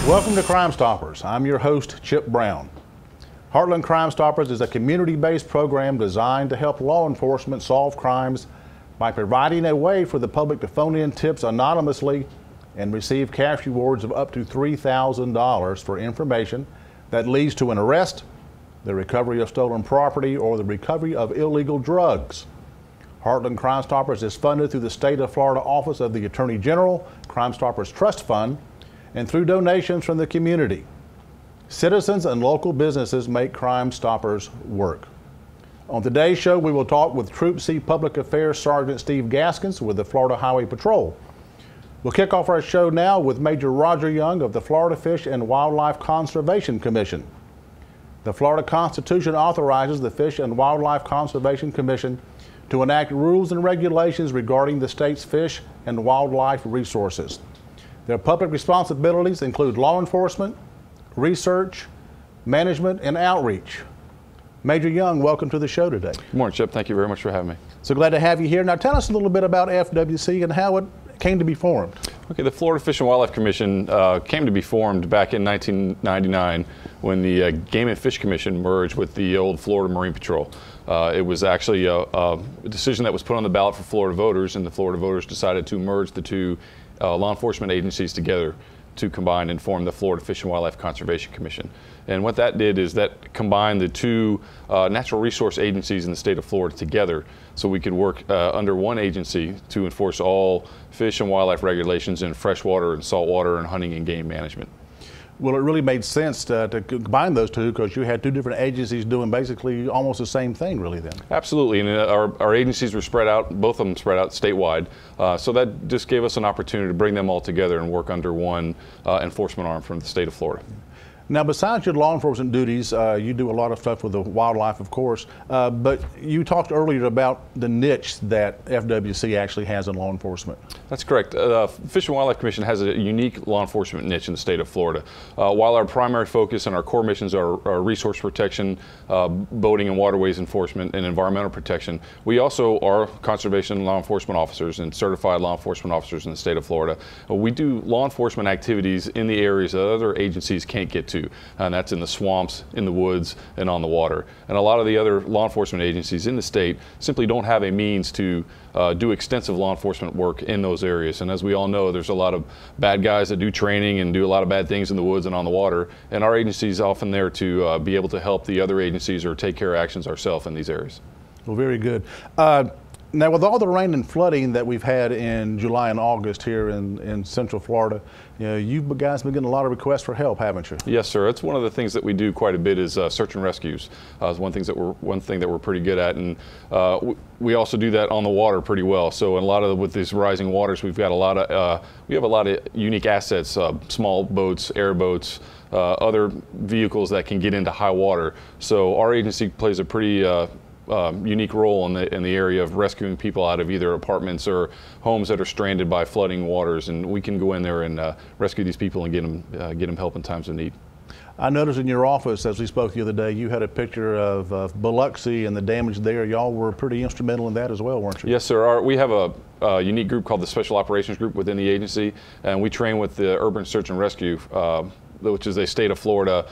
Welcome to Crime Stoppers. I'm your host, Chip Brown. Heartland Crime Stoppers is a community-based program designed to help law enforcement solve crimes by providing a way for the public to phone in tips anonymously and receive cash rewards of up to $3,000 for information that leads to an arrest, the recovery of stolen property, or the recovery of illegal drugs. Heartland Crime Stoppers is funded through the State of Florida Office of the Attorney General, Crime Stoppers Trust Fund, and through donations from the community. Citizens and local businesses make Crime Stoppers work. On today's show, we will talk with Troop C Public Affairs Sergeant Steve Gaskins with the Florida Highway Patrol. We'll kick off our show now with Major Roger Young of the Florida Fish and Wildlife Conservation Commission. The Florida Constitution authorizes the Fish and Wildlife Conservation Commission to enact rules and regulations regarding the state's fish and wildlife resources. Their public responsibilities include law enforcement, research, management, and outreach. Major Young, welcome to the show today. Good morning, Chip. Thank you very much for having me. So glad to have you here. Now tell us a little bit about FWC and how it came to be formed. Okay, the Florida Fish and Wildlife Commission came to be formed back in 1999 when the Game and Fish Commission merged with the old Florida Marine Patrol. It was actually a decision that was put on the ballot for Florida voters, and the Florida voters decided to merge the two law enforcement agencies together to combine and form the Florida Fish and Wildlife Conservation Commission. And what that did is that combined the two natural resource agencies in the state of Florida together so we could work under one agency to enforce all fish and wildlife regulations in freshwater and saltwater and hunting and game management. Well, it really made sense to combine those two because you had two different agencies doing basically almost the same thing, really, then. Absolutely, and our agencies were spread out, both of them spread out statewide, so that just gave us an opportunity to bring them all together and work under one enforcement arm from the state of Florida. Now, besides your law enforcement duties, you do a lot of stuff with the wildlife, of course, but you talked earlier about the niche that FWC actually has in law enforcement. That's correct. Fish and Wildlife Commission has a unique law enforcement niche in the state of Florida. While our primary focus and our core missions are resource protection, boating and waterways enforcement, and environmental protection, we also are conservation law enforcement officers and certified law enforcement officers in the state of Florida. We do law enforcement activities in the areas that other agencies can't get to, and that's in the swamps, in the woods, and on the water. And a lot of the other law enforcement agencies in the state simply don't have a means to do extensive law enforcement work in those areas. And as we all know, there's a lot of bad guys that do training and do a lot of bad things in the woods and on the water, and our agency is often there to be able to help the other agencies or take care of actions ourselves in these areas. Well, very good. Now, with all the rain and flooding that we've had in July and August here in Central Florida, you know, you guys been getting a lot of requests for help, haven't you? Yes, sir. It's one of the things that we do quite a bit is search and rescues. It's one thing that we're pretty good at, and we also do that on the water pretty well. So, with these rising waters, we have a lot of unique assets, small boats, airboats, other vehicles that can get into high water. So, our agency plays a pretty unique role in the area of rescuing people out of either apartments or homes that are stranded by flooding waters, and we can go in there and rescue these people and get them help in times of need. I noticed in your office, as we spoke the other day, you had a picture of Biloxi and the damage there. Y'all were pretty instrumental in that as well, weren't you? Yes, sir. We have a unique group called the Special Operations Group within the agency, and we train with the Urban Search and Rescue, which is a state of Florida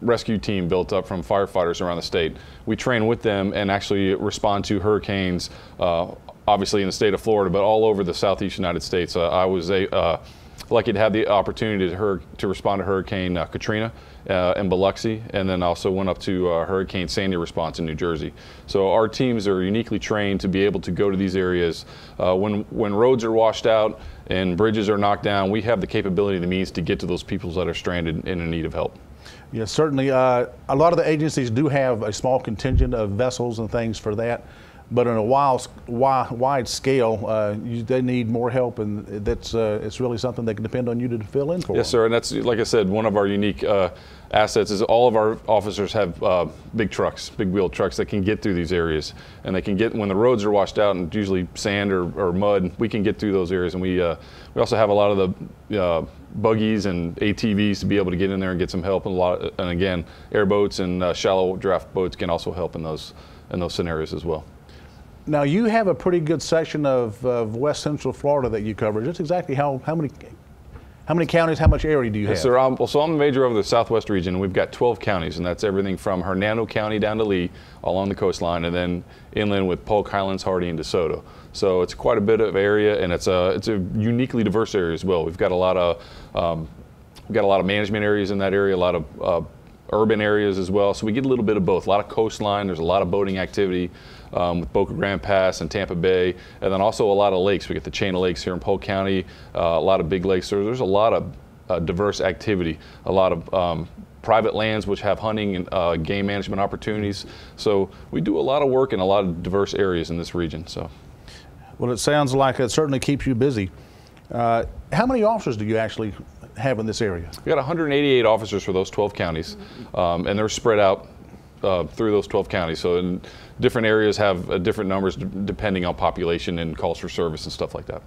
rescue team built up from firefighters around the state. We train with them and actually respond to hurricanes, obviously in the state of Florida, but all over the southeast United States. I was lucky to have the opportunity to respond to Hurricane Katrina in Biloxi, and then also went up to Hurricane Sandy response in New Jersey. So our teams are uniquely trained to be able to go to these areas. When roads are washed out and bridges are knocked down, we have the capability and the means to get to those people that are stranded and in need of help. Yes, certainly. A lot of the agencies do have a small contingent of vessels and things for that, but on a wide scale, they need more help, and it's really something they can depend on you to fill in for. Yes, sir, and that's, like I said, one of our unique assets is all of our officers have big trucks, big wheel trucks that can get through these areas, and they can get, when the roads are washed out and usually sand or mud, we can get through those areas, and we also have a lot of the buggies and ATVs to be able to get in there and get some help, and again, airboats and shallow draft boats can also help in those scenarios as well. Now, you have a pretty good section of West Central Florida that you cover. Just exactly how How many counties, how much area do you have? Yes, sir. So I'm the major of the Southwest region, and we've got 12 counties, and that's everything from Hernando County down to Lee, along the coastline, and then inland with Polk, Highlands, Hardy, and DeSoto. So it's quite a bit of area, and it's a uniquely diverse area as well. We've got a lot of management areas in that area, a lot of urban areas as well. So we get a little bit of both. A lot of coastline. There's a lot of boating activity with Boca Grande Pass and Tampa Bay, and then also a lot of lakes. We get the chain of lakes here in Polk County, a lot of big lakes. So there's a lot of diverse activity, a lot of private lands which have hunting and game management opportunities. So we do a lot of work in a lot of diverse areas in this region. So, well, it sounds like it certainly keeps you busy. How many officers do you actually have in this area? We got 188 officers for those 12 counties, and they're spread out through those 12 counties. So in different areas have different numbers depending on population and calls for service and stuff like that.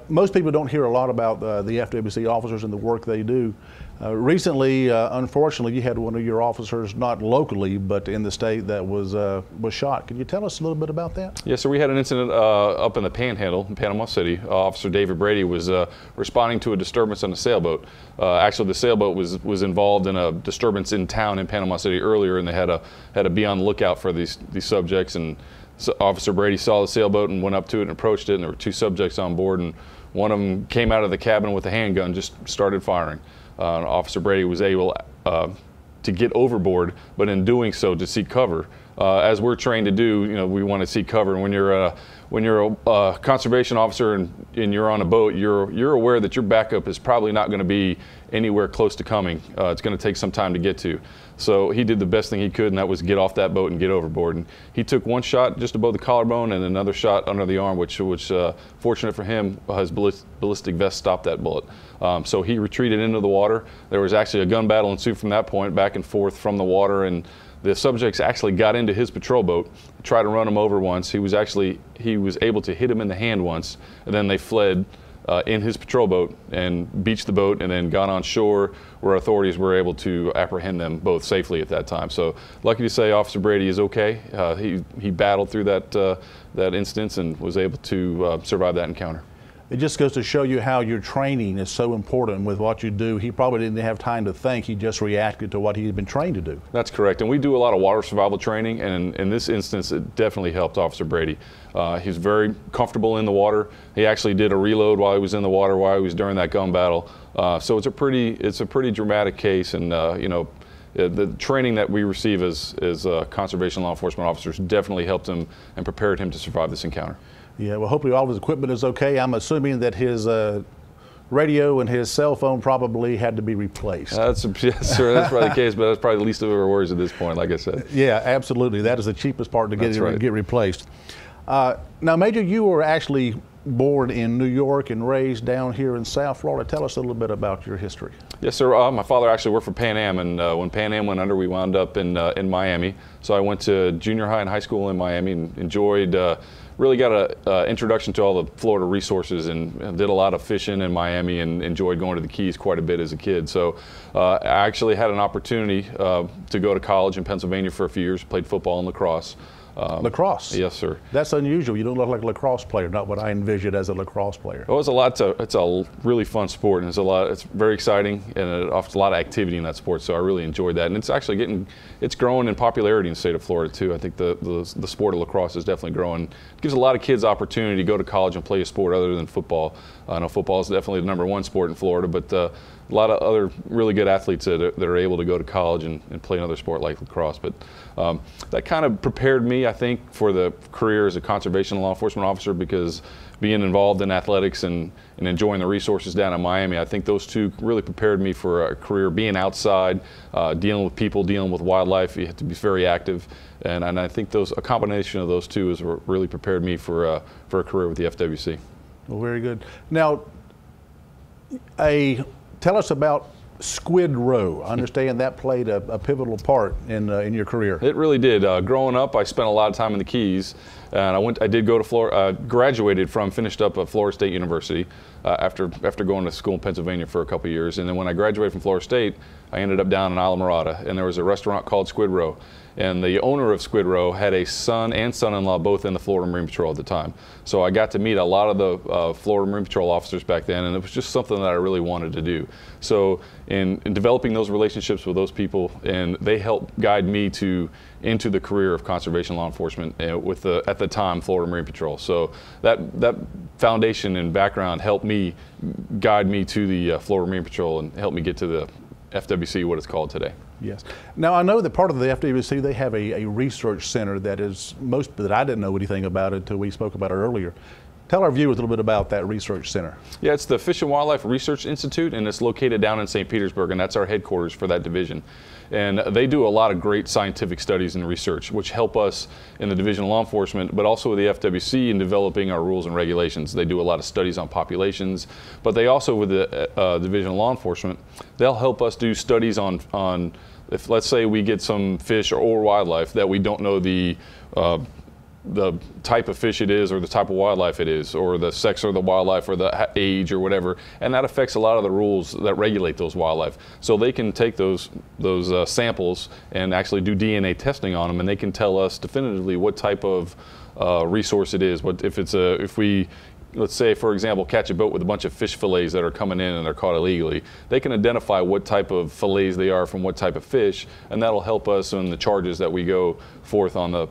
Most people don't hear a lot about the FWC officers and the work they do. Recently, unfortunately, you had one of your officers, not locally, but in the state, that was shot. Can you tell us a little bit about that? Yes, so we had an incident up in the Panhandle in Panama City. Officer David Brady was responding to a disturbance on a sailboat. Actually, the sailboat was involved in a disturbance in town in Panama City earlier, and they had to be on the lookout for these subjects. And so Officer Brady saw the sailboat and went up to it and approached it, and there were two subjects on board, and one of them came out of the cabin with a handgun, just started firing. Officer Brady was able to get overboard, but in doing so to seek cover. As we're trained to do, we want to seek cover. And when you're a conservation officer and you're on a boat, you're aware that your backup is probably not going to be anywhere close to coming. It's going to take some time to get to. So he did the best thing he could, and that was get off that boat and get overboard. And he took one shot just above the collarbone and another shot under the arm, which fortunate for him, his ballistic vest stopped that bullet. So he retreated into the water. There was actually a gun battle ensued from that point, back and forth from the water, and the subjects actually got into his patrol boat, tried to run him over once. He was able to hit him in the hand once, and then they fled in his patrol boat and beached the boat, and then got on shore where authorities were able to apprehend them both safely at that time. So lucky to say Officer Brady is okay. He battled through that instance and was able to survive that encounter. It just goes to show you how your training is so important with what you do. He probably didn't have time to think. He just reacted to what he had been trained to do. That's correct. And we do a lot of water survival training, and in this instance, it definitely helped Officer Brady. He's very comfortable in the water. He actually did a reload while he was in the water, while he was during that gun battle. So it's a pretty dramatic case, and the training that we receive as conservation law enforcement officers definitely helped him and prepared him to survive this encounter. Yeah, well, hopefully all of his equipment is okay. I'm assuming that his radio and his cell phone probably had to be replaced. Yes, sir, that's probably the case, but that's probably the least of our worries at this point, like I said. Yeah, absolutely. That is the cheapest part to get replaced. Now, Major, you were actually born in New York and raised down here in South Florida. Tell us a little bit about your history. Yes, sir. My father actually worked for Pan Am, and when Pan Am went under, we wound up in Miami. So I went to junior high and high school in Miami and enjoyed, really got an introduction to all the Florida resources, and did a lot of fishing in Miami and enjoyed going to the Keys quite a bit as a kid. So I actually had an opportunity to go to college in Pennsylvania for a few years, played football and lacrosse. Lacrosse? Yes, sir. That's unusual. You don't look like a lacrosse player, not what I envisioned as a lacrosse player. Well, it's a really fun sport, and it's very exciting, and it offers a lot of activity in that sport, so I really enjoyed that. And it's actually it's growing in popularity in the state of Florida too. I think the sport of lacrosse is definitely growing. It gives a lot of kids opportunity to go to college and play a sport other than football. I know football is definitely the #1 sport in Florida, but a lot of other really good athletes that are able to go to college and play another sport like lacrosse. But that kind of prepared me, I think, for the career as a conservation law enforcement officer, because being involved in athletics and enjoying the resources down in Miami, I think those two really prepared me for a career being outside, dealing with people, dealing with wildlife. You have to be very active, and I think a combination of those two has really prepared me for a career with the FWC. Well, very good. Now, tell us about Squid Row. I understand that played a pivotal part in your career. It really did. Growing up, I spent a lot of time in the Keys, and I did go to Florida. Graduated from, finished up at Florida State University after going to school in Pennsylvania for a couple of years, and then when I graduated from Florida State, I ended up down in Islamorada, and there was a restaurant called Squid Row. And the owner of Squid Row had a son and son-in-law both in the Florida Marine Patrol at the time. So I got to meet a lot of the Florida Marine Patrol officers back then, and it was just something that I really wanted to do. So in developing those relationships with those people, and they helped guide me into the career of conservation law enforcement with the, at the time, Florida Marine Patrol. So that foundation and background helped me guide me to the Florida Marine Patrol and helped me get to the FWC, what it's called today. Yes. Now I know that part of the FWC, they have a research center that I didn't know anything about it until we spoke about it earlier. Tell our viewers a little bit about that research center. Yeah, it's the Fish and Wildlife Research Institute, and it's located down in St. Petersburg, and that's our headquarters for that division. And they do a lot of great scientific studies and research, which help us in the Division of Law Enforcement, but also with the FWC in developing our rules and regulations. They do a lot of studies on populations, but they also, with the Division of Law Enforcement, they'll help us do studies on if, let's say, we get some fish or wildlife that we don't know the type of fish it is, or the type of wildlife it is, or the sex of the wildlife, or the age, or whatever, and that affects a lot of the rules that regulate those wildlife. So they can take those samples and actually do DNA testing on them, and they can tell us definitively what type of resource it is. If we, let's say, for example, catch a boat with a bunch of fish fillets that are coming in and they're caught illegally, they can identify what type of fillets they are from what type of fish, and that'll help us in the charges that we go forth on the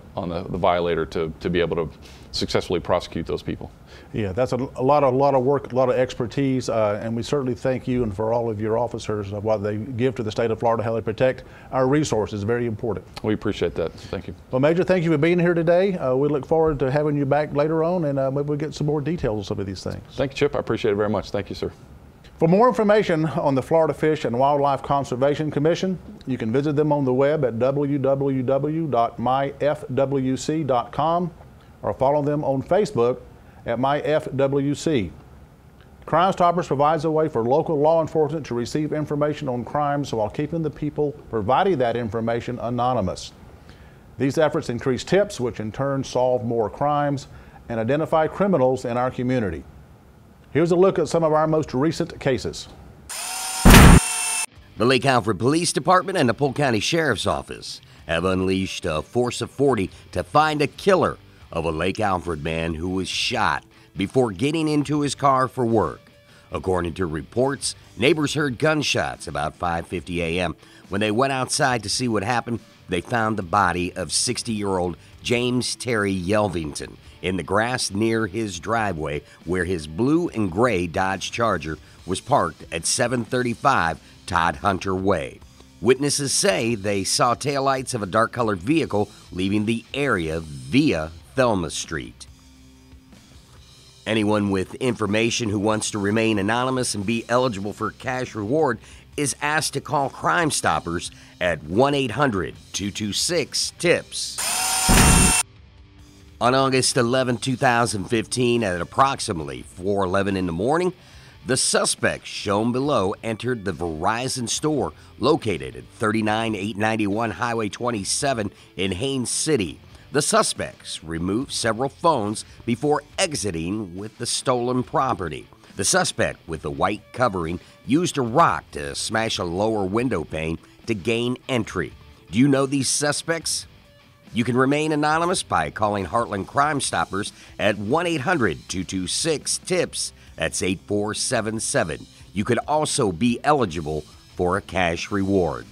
violator to be able to successfully prosecute those people. Yeah, that's a lot of work, a lot of expertise, and we certainly thank you and for all of your officers of what they give to the state of Florida, how they protect our resources. Very important. We appreciate that. Thank you. Well, Major, thank you for being here today. We look forward to having you back later on, and maybe we'll get some more details on some of these things. Thank you, Chip. I appreciate it very much. Thank you, sir. For more information on the Florida Fish and Wildlife Conservation Commission, you can visit them on the web at www.myfwc.com or follow them on Facebook at myfwc. Crime Stoppers provides a way for local law enforcement to receive information on crimes while keeping the people providing that information anonymous. These efforts increase tips, which in turn solve more crimes and identify criminals in our community. Here's a look at some of our most recent cases. The Lake Alfred Police Department and the Polk County Sheriff's Office have unleashed a force of 40 to find a killer of a Lake Alfred man who was shot before getting into his car for work. According to reports, neighbors heard gunshots about 5:50 a.m. When they went outside to see what happened, they found the body of 60-year-old James Terry Yelvington in the grass near his driveway, where his blue and gray Dodge Charger was parked at 735 Todd Hunter Way. Witnesses say they saw taillights of a dark-colored vehicle leaving the area via Thelma Street. Anyone with information who wants to remain anonymous and be eligible for cash reward is asked to call Crime Stoppers at 1-800-226-TIPS. On August 11, 2015, at approximately 4:11 in the morning, the suspect shown below entered the Verizon store located at 39891 Highway 27 in Haines City. The suspects removed several phones before exiting with the stolen property. The suspect, with the white covering, used a rock to smash a lower window pane to gain entry. Do you know these suspects? You can remain anonymous by calling Heartland Crime Stoppers at 1-800-226-TIPS. That's 8477. You could also be eligible for a cash reward.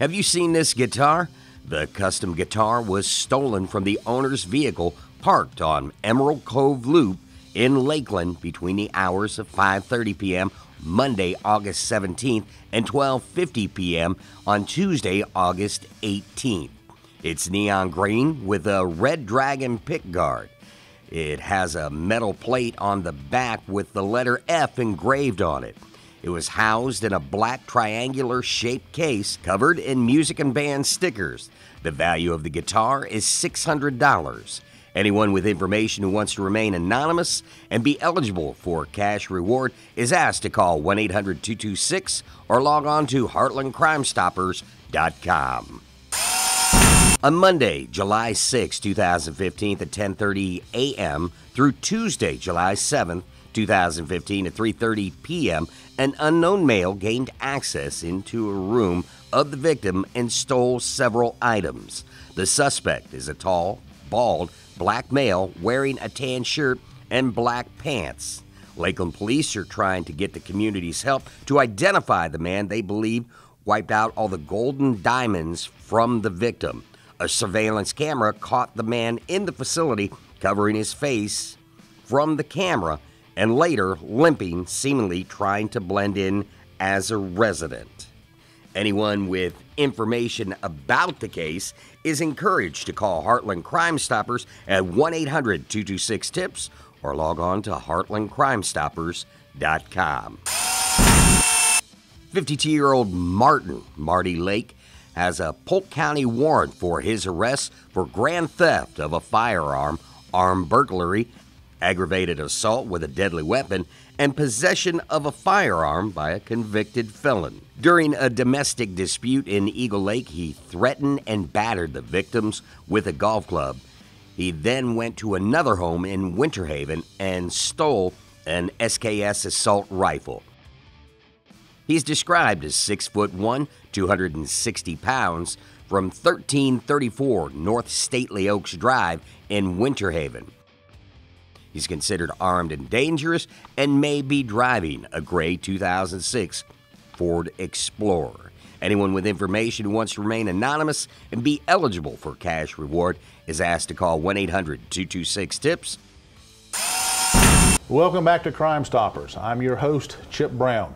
Have you seen this guitar? The custom guitar was stolen from the owner's vehicle parked on Emerald Cove Loop in Lakeland between the hours of 5:30 p.m. Monday, August 17th and 12:50 p.m. on Tuesday, August 18th. It's neon green with a red dragon pickguard. It has a metal plate on the back with the letter F engraved on it. It was housed in a black triangular-shaped case covered in music and band stickers. The value of the guitar is $600. Anyone with information who wants to remain anonymous and be eligible for cash reward is asked to call 1-800-226 or log on to heartlandcrimestoppers.com. On Monday, July 6, 2015 at 10:30 a.m. through Tuesday, July 7th, 2015 at 3:30 p.m., an unknown male gained access into a room of the victim and stole several items. The suspect is a tall, bald, black male wearing a tan shirt and black pants. Lakeland police are trying to get the community's help to identify the man they believe wiped out all the golden diamonds from the victim. A surveillance camera caught the man in the facility covering his face from the camera and later limping, seemingly trying to blend in as a resident. Anyone with information about the case is encouraged to call Heartland Crime Stoppers at 1-800-226-TIPS or log on to heartlandcrimestoppers.com. 52-year-old Marty Lake has a Polk County warrant for his arrest for grand theft of a firearm, armed burglary, aggravated assault with a deadly weapon, and possession of a firearm by a convicted felon. During a domestic dispute in Eagle Lake, he threatened and battered the victims with a golf club. He then went to another home in Winter Haven and stole an SKS assault rifle. He's described as 6'1", 260 pounds, from 1334 North Stately Oaks Drive in Winter Haven. He's considered armed and dangerous and may be driving a gray 2006 Ford Explorer. Anyone with information who wants to remain anonymous and be eligible for cash reward is asked to call 1-800-226-TIPS. Welcome back to Crime Stoppers. I'm your host, Chip Brown.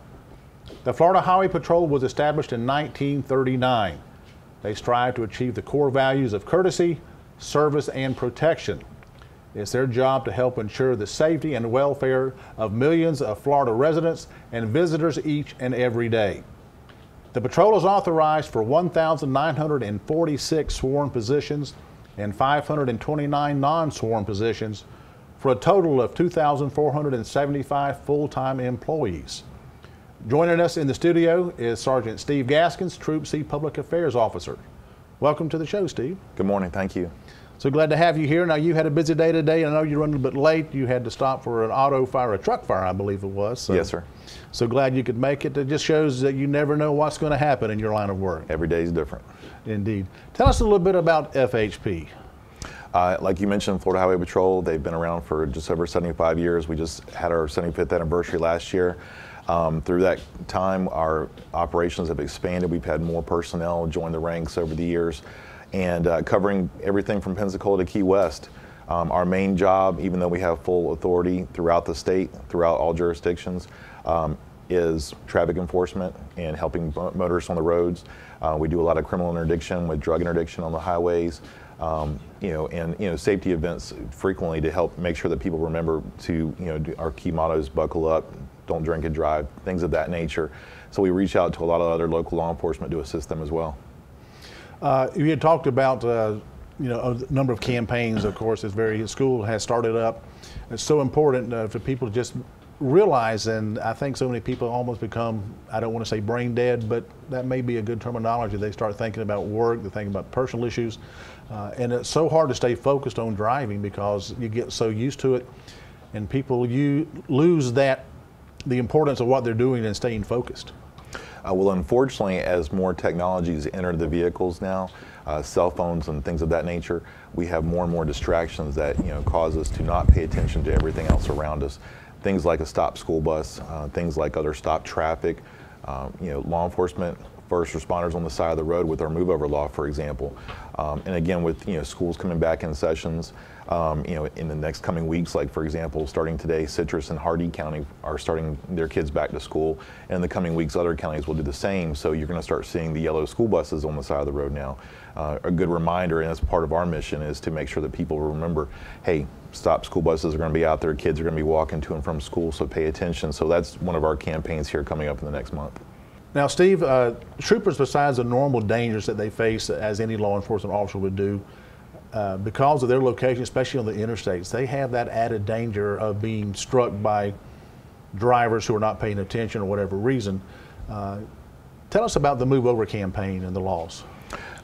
The Florida Highway Patrol was established in 1939. They strive to achieve the core values of courtesy, service, and protection. It's their job to help ensure the safety and welfare of millions of Florida residents and visitors each and every day. The patrol is authorized for 1,946 sworn positions and 529 non-sworn positions for a total of 2,475 full-time employees. Joining us in the studio is Sergeant Steve Gaskins, Troop C Public Affairs Officer. Welcome to the show, Steve. Good morning, thank you. So glad to have you here. Now, you had a busy day today. I know you're running a bit late. You had to stop for an auto fire, a truck fire, I believe it was. So, yes, sir. So glad you could make it. It just shows that you never know what's going to happen in your line of work. Every day is different. Indeed. Tell us a little bit about FHP. Like you mentioned, Florida Highway Patrol, they've been around for just over 75 years. We just had our 75th anniversary last year. Through that time, our operations have expanded. We've had more personnel join the ranks over the years, and covering everything from Pensacola to Key West. Our main job, even though we have full authority throughout the state, throughout all jurisdictions, is traffic enforcement and helping motorists on the roads. We do a lot of criminal interdiction with drug interdiction on the highways, and safety events frequently to help make sure that people remember to, do our key mottos: buckle up, don't drink and drive, things of that nature. So we reach out to a lot of other local law enforcement to assist them as well. You had talked about a number of campaigns. Of course, school has started up. It's so important for people to just realize, and I think so many people almost become, I don't want to say brain dead, but that may be a good terminology. They start thinking about work, they think about personal issues, and it's so hard to stay focused on driving because you get so used to it, and you lose the importance of what they're doing and staying focused. Well, unfortunately, as more technologies enter the vehicles now, cell phones and things of that nature, we have more and more distractions that cause us to not pay attention to everything else around us. Things like a stopped school bus, things like other stopped traffic, law enforcement, first responders on the side of the road with our move over law, for example. And again, with schools coming back in sessions, in the next coming weeks, like for example, starting today, Citrus and Hardee County are starting their kids back to school. And in the coming weeks, other counties will do the same. So you're going to start seeing the yellow school buses on the side of the road now. A good reminder, and that's part of our mission, is to make sure that people remember, hey, stop school buses are going to be out there, kids are going to be walking to and from school, so pay attention. So that's one of our campaigns here coming up in the next month. Now, Steve, troopers, besides the normal dangers that they face as any law enforcement officer would do, because of their location, especially on the interstates, they have that added danger of being struck by drivers who are not paying attention or whatever reason. Tell us about the Move Over campaign and the laws.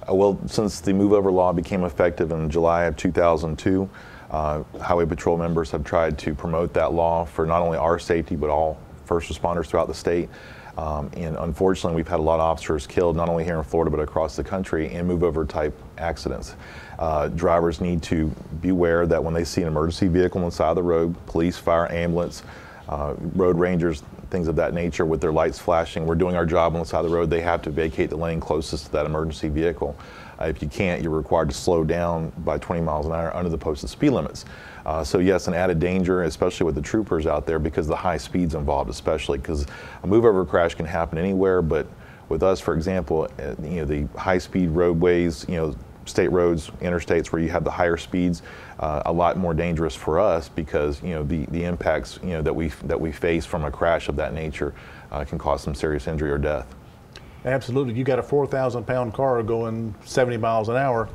Well, since the Move Over law became effective in July of 2002, Highway Patrol members have tried to promote that law for not only our safety, but all first responders throughout the state. And unfortunately, we've had a lot of officers killed, not only here in Florida, but across the country in move-over type accidents. Drivers need to be aware that when they see an emergency vehicle on the side of the road, police, fire, ambulance, road rangers, things of that nature with their lights flashing, we're doing our job on the side of the road, they have to vacate the lane closest to that emergency vehicle. If you can't, you're required to slow down by 20 miles an hour under the posted speed limits. So yes, an added danger, especially with the troopers out there, because the high speeds involved, especially because a move-over crash can happen anywhere. But with us, for example, the high-speed roadways, state roads, interstates where you have the higher speeds, a lot more dangerous for us because the impacts that we face from a crash of that nature can cause some serious injury or death. Absolutely. You got a 4,000-pound car going 70 miles an hour.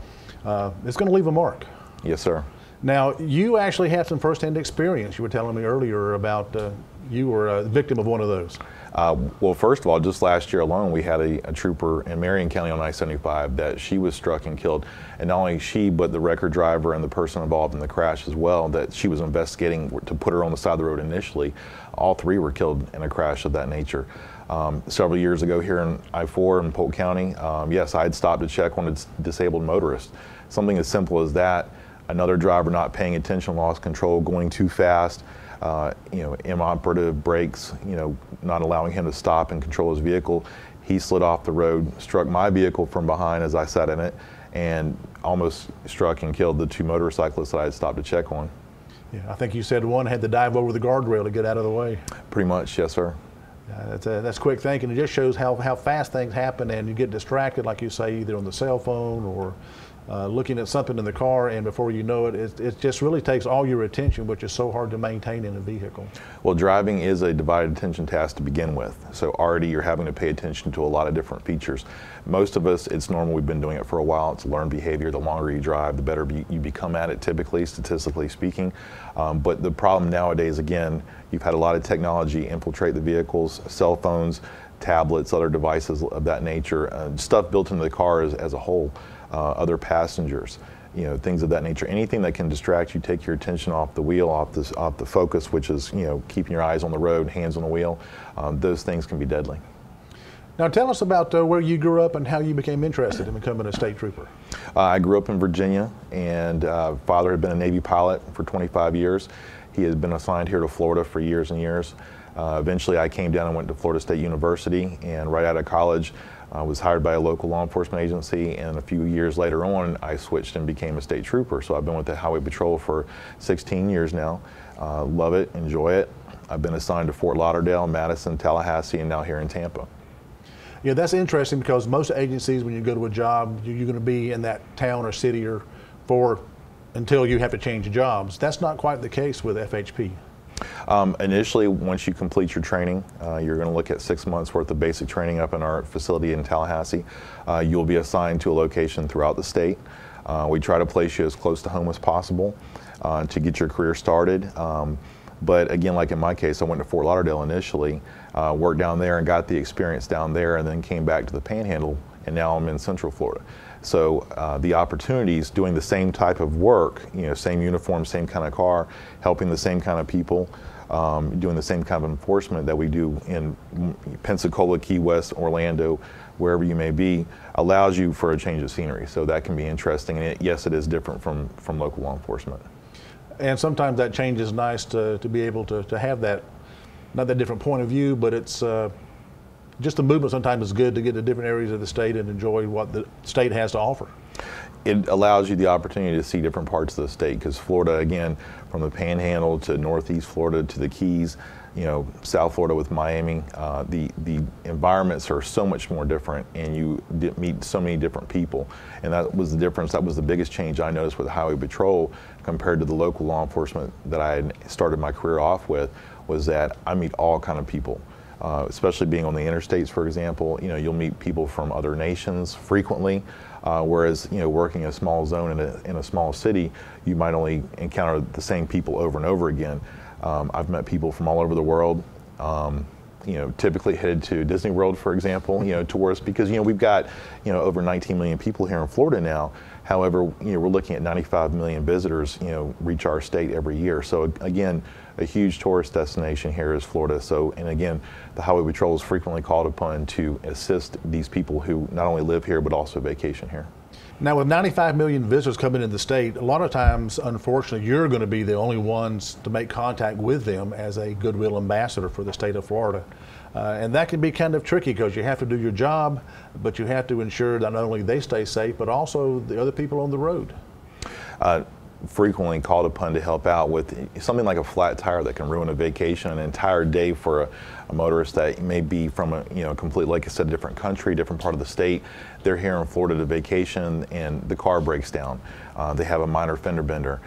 It's going to leave a mark. Yes, sir. Now, you actually had some firsthand experience. You were telling me earlier about you were a victim of one of those. Well, first of all, just last year alone, we had a trooper in Marion County on I-75 that she was struck and killed. And not only she, but the record driver and the person involved in the crash as well that she was investigating to put her on the side of the road initially. All three were killed in a crash of that nature. Several years ago here in I-4 in Polk County, yes, I had stopped to check on a disabled motorist. Something as simple as that, another driver not paying attention, lost control, going too fast, inoperative brakes, not allowing him to stop and control his vehicle. He slid off the road, struck my vehicle from behind as I sat in it, and almost struck and killed the two motorcyclists that I had stopped to check on. Yeah, I think you said one had to dive over the guardrail to get out of the way. Pretty much, yes, sir. That's quick thinking. It just shows how fast things happen, and you get distracted, like you say, either on the cell phone or looking at something in the car, and before you know it, it just really takes all your attention, which is so hard to maintain in a vehicle. Well, driving is a divided attention task to begin with. So already you're having to pay attention to a lot of different features. Most of us, it's normal. We've been doing it for a while. It's learned behavior. The longer you drive, the better you become at it, typically, statistically speaking. But the problem nowadays, again, you've had a lot of technology infiltrate the vehicles, cell phones, tablets, other devices of that nature, stuff built into the car as a whole, other passengers, things of that nature. Anything that can distract you, take your attention off the wheel, off the focus, which is keeping your eyes on the road, hands on the wheel. Those things can be deadly. Now tell us about where you grew up and how you became interested in becoming a state trooper. I grew up in Virginia, and father had been a Navy pilot for 25 years. He had been assigned here to Florida for years and years. Eventually I came down and went to Florida State University, and right out of college I was hired by a local law enforcement agency, and a few years later on I switched and became a state trooper. So I've been with the Highway Patrol for 16 years now. Love it, enjoy it. I've been assigned to Fort Lauderdale, Madison, Tallahassee, and now here in Tampa. Yeah, that's interesting because most agencies, when you go to a job, you're going to be in that town or city or until you have to change jobs. That's not quite the case with FHP. Initially, once you complete your training, you're going to look at 6 months worth of basic training up in our facility in Tallahassee. You'll be assigned to a location throughout the state. We try to place you as close to home as possible to get your career started. But again, like in my case, I went to Fort Lauderdale initially, worked down there and got the experience down there, and then came back to the Panhandle, and now I'm in Central Florida. So the opportunities doing the same type of work, same uniform, same kind of car, helping the same kind of people, doing the same kind of enforcement that we do in Pensacola, Key West, Orlando, wherever you may be, allows you for a change of scenery. So that can be interesting, and yes, it is different from local law enforcement. And sometimes that change is nice to be able to have that, not that different point of view, but it's just the movement sometimes is good to get to different areas of the state and enjoy what the state has to offer. It allows you the opportunity to see different parts of the state, because Florida, again, from the Panhandle to Northeast Florida to the Keys, South Florida with Miami, the environments are so much more different, and you meet so many different people. And that was the difference. That was the biggest change I noticed with Highway Patrol compared to the local law enforcement that I had started my career off with, was that I meet all kind of people. Especially being on the interstates, for example, you'll meet people from other nations frequently, whereas working in a small zone in a small city, you might only encounter the same people over and over again. I've met people from all over the world, typically headed to Disney World, for example, tourists, because we've got over 19 million people here in Florida now. However, we're looking at 95 million visitors, reach our state every year. So again, a huge tourist destination here is Florida. So, and again, the Highway Patrol is frequently called upon to assist these people who not only live here, but also vacation here. Now, with 95 million visitors coming into the state, a lot of times, unfortunately, you're going to be the only ones to make contact with them as a goodwill ambassador for the state of Florida. And that can be kind of tricky because you have to do your job, but you have to ensure that not only they stay safe, but also the other people on the road. Frequently called upon to help out with something like a flat tire that can ruin a vacation, an entire day for a motorist that may be from a complete, like I said, different country, different part of the state. They're here in Florida to vacation and the car breaks down. They have a minor fender bender.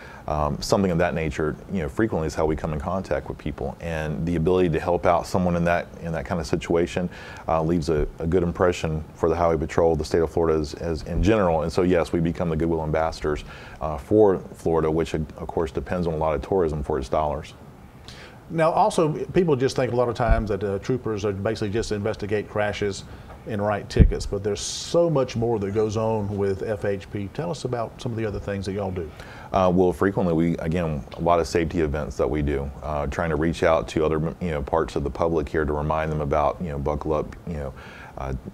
Something of that nature, frequently is how we come in contact with people, and the ability to help out someone in that kind of situation leaves a good impression for the Highway Patrol, the state of Florida as in general. And so yes, we become the goodwill ambassadors for Florida, which of course depends on a lot of tourism for its dollars. Now, also, people just think a lot of times that troopers are basically just to investigate crashes and write tickets, but there's so much more that goes on with FHP. Tell us about some of the other things that y'all do. Well, frequently again, a lot of safety events that we do, trying to reach out to other parts of the public here to remind them about buckle up,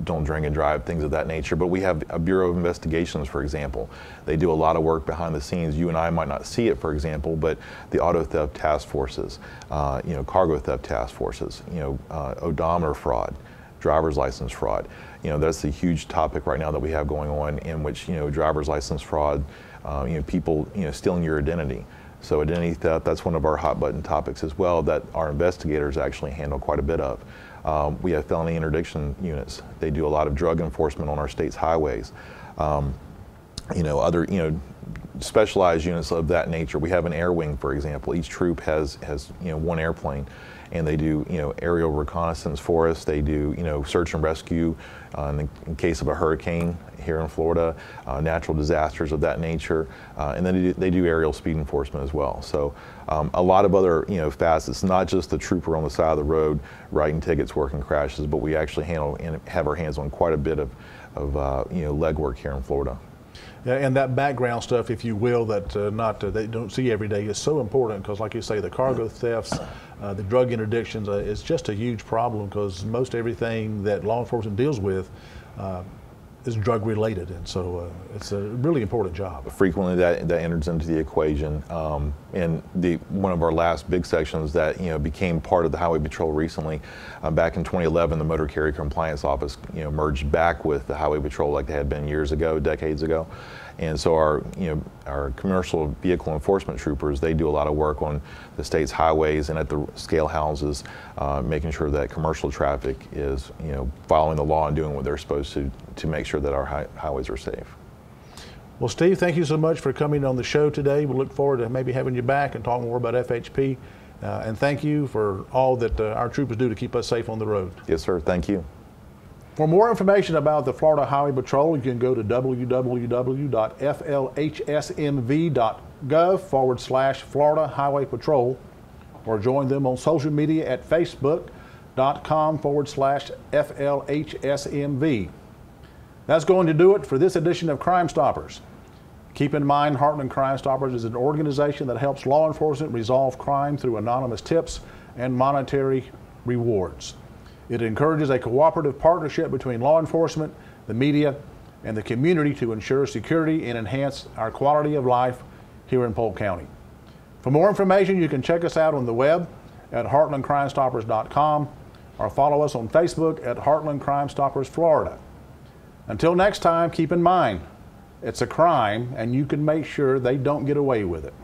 don't drink and drive, things of that nature. But we have a Bureau of Investigations, for example. They do a lot of work behind the scenes. You and I might not see it, for example, but the auto theft task forces, cargo theft task forces, odometer fraud, driver's license fraud. That's the huge topic right now that we have going on, in which driver's license fraud, people stealing your identity. So identity theft, that's one of our hot button topics as well that our investigators actually handle quite a bit of. We have felony interdiction units. They do a lot of drug enforcement on our state's highways. Other specialized units of that nature. We have an air wing, for example. Each troop has one airplane, and they do aerial reconnaissance for us. They do search and rescue in case of a hurricane here in Florida, natural disasters of that nature, and then they do aerial speed enforcement as well. So a lot of other facets, not just the trooper on the side of the road writing tickets, working crashes, but we actually handle and have our hands on quite a bit of legwork here in Florida. And that background stuff, if you will, that they don't see every day is so important because, like you say, the cargo thefts, the drug interdictions is just a huge problem because most everything that law enforcement deals with is drug related, and so it's a really important job. Frequently that enters into the equation, and one of our last big sections that became part of the Highway Patrol recently, back in 2011, the Motor Carrier Compliance Office merged back with the Highway Patrol like they had been years ago, decades ago. And so our commercial vehicle enforcement troopers, they do a lot of work on the state's highways and at the scale houses, making sure that commercial traffic is following the law and doing what they're supposed to make sure that our highways are safe. Well, Steve, thank you so much for coming on the show today. We look forward to maybe having you back and talking more about FHP. And thank you for all that our troopers do to keep us safe on the road. Yes, sir. Thank you. For more information about the Florida Highway Patrol, you can go to www.flhsmv.gov/Florida Highway Patrol, or join them on social media at facebook.com/FLHSMV. That's going to do it for this edition of Crime Stoppers. Keep in mind, Heartland Crime Stoppers is an organization that helps law enforcement resolve crime through anonymous tips and monetary rewards. It encourages a cooperative partnership between law enforcement, the media, and the community to ensure security and enhance our quality of life here in Polk County. For more information, you can check us out on the web at heartlandcrimestoppers.com or follow us on Facebook at Heartland Crime Stoppers Florida. Until next time, keep in mind, it's a crime and you can make sure they don't get away with it.